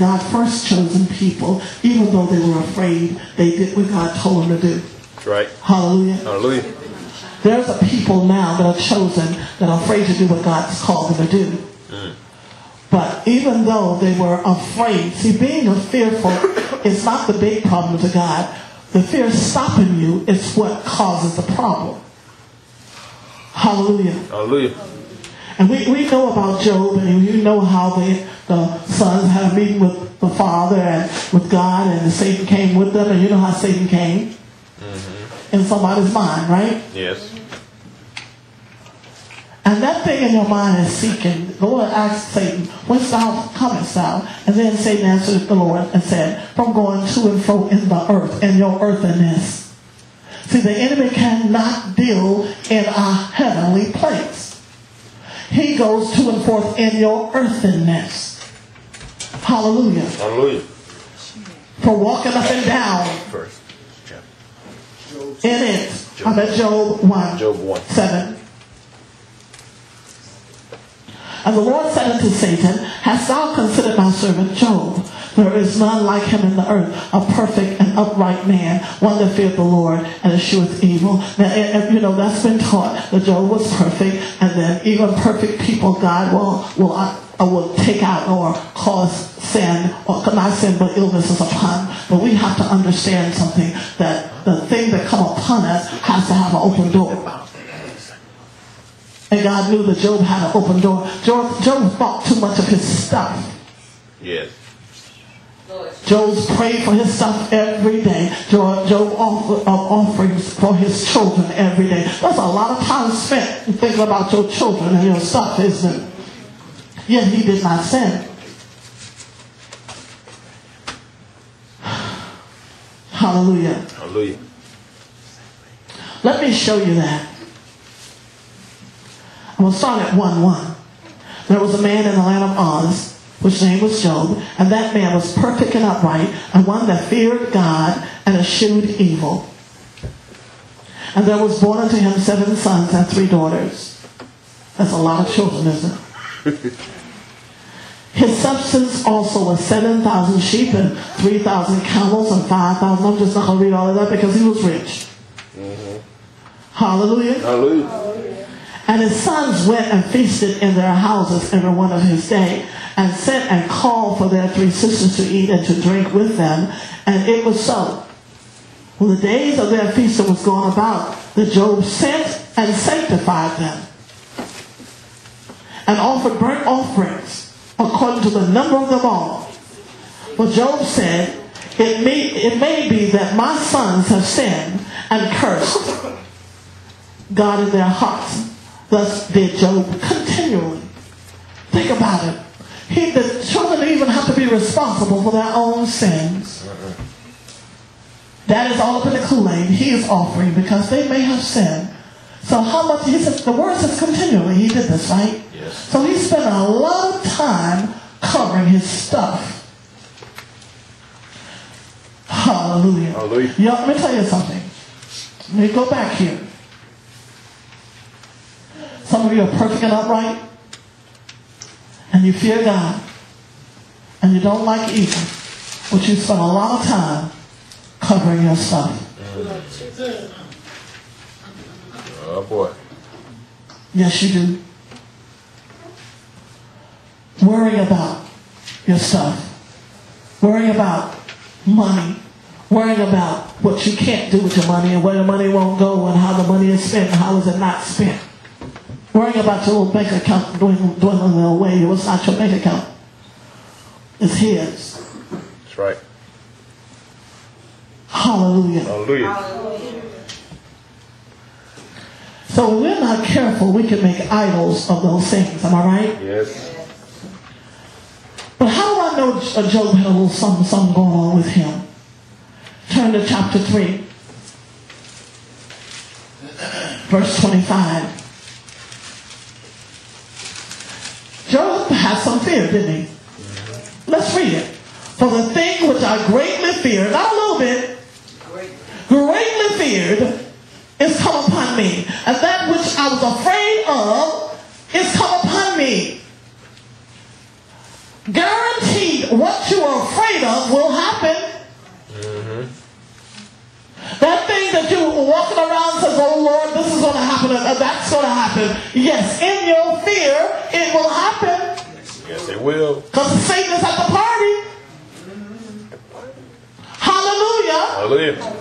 God first chosen people, even though they were afraid, they did what God told them to do. Right. Hallelujah. Hallelujah. There's a people now that are chosen that are afraid to do what God's called them to do. But even though they were afraid, see, being fearful is not the big problem to God. The fear stopping you is what causes the problem. Hallelujah. Hallelujah. And we know about Job, and you know how the sons had a meeting with the Father and with God, and Satan came with them, and you know how Satan came in somebody's mind, right? Yes. And that thing in your mind is seeking. The Lord asked Satan, whence thou comest thou? And then Satan answered the Lord and said, from going to and fro in the earth, in your earthiness. See, the enemy cannot deal in a heavenly place. He goes to and forth in your earthiness. Hallelujah. Hallelujah. For walking up and down First. in it. I'm at Job 1. Job 1. 7. And the Lord said unto Satan, hast thou considered my servant Job? There is none like him in the earth, a perfect and upright man, one that feared the Lord and escheweth evil. Now, you know, that's been taught that Job was perfect, and then even perfect people God will take out or cause sin, or not sin but illnesses upon. But we have to understand something, that the thing that come upon us has to have an open door. And God knew that Job had an open door. Job thought too much of his stuff. Yes. Job prayed for his stuff every day. Job offered offerings for his children every day. That's a lot of time spent thinking about your children and your stuff, isn't it? Yet he did not sin. Hallelujah. Hallelujah. Let me show you that. I'm going to start at 1:1. There was a man in the land of Oz, which name was Job, and that man was perfect and upright, and one that feared God and eschewed evil. And there was born unto him 7 sons and 3 daughters. That's a lot of children, isn't it? His substance also was 7,000 sheep and 3,000 camels and 5,000. I'm just not going to read all of that because he was rich. Hallelujah. Hallelujah. And his sons went and feasted in their houses every one of his day, and sent and called for their 3 sisters to eat and to drink with them. And it was so. When the days of their feasting was gone about, that Job sent and sanctified them, and offered burnt offerings according to the number of them all. For Job said, it may be that my sons have sinned and cursed God in their hearts. Thus did Job continually. Think about it. The children even have to be responsible for their own sins. That is all up in the Kool-Aid he is offering, because they may have sinned. So how much, he says, the word says continually, he did this, right? Yes. So he spent a lot of time covering his stuff. Hallelujah. Hallelujah. Let me tell you something. Let me go back here. Some of you are perfect and upright, and you fear God, and you don't like evil, but you spend a lot of time covering your stuff. Oh boy. Yes, you do. Worry about your stuff. Worry about money. Worry about what you can't do with your money, and where the money won't go, and how the money is spent, and how is it not spent. Worrying about your little bank account dwindling away. It was not your bank account. It's his. That's right. Hallelujah. Hallelujah. So when we're not careful, we can make idols of those things. Am I right? Yes. But how do I know Job had a little something going on with him? Turn to chapter 3. Verse 25. Job had some fear, didn't he? Let's read it. For the thing which I greatly feared, not a little bit, greatly feared, is come upon me. And that which I was afraid of is come upon me. Guaranteed what you are afraid of will happen. That thing that you were walking around says, oh Lord, this is going to happen, and that's going to happen. Yes, in your fear, it will happen. Yes, it will. Because Satan is at the party. Hallelujah. Hallelujah.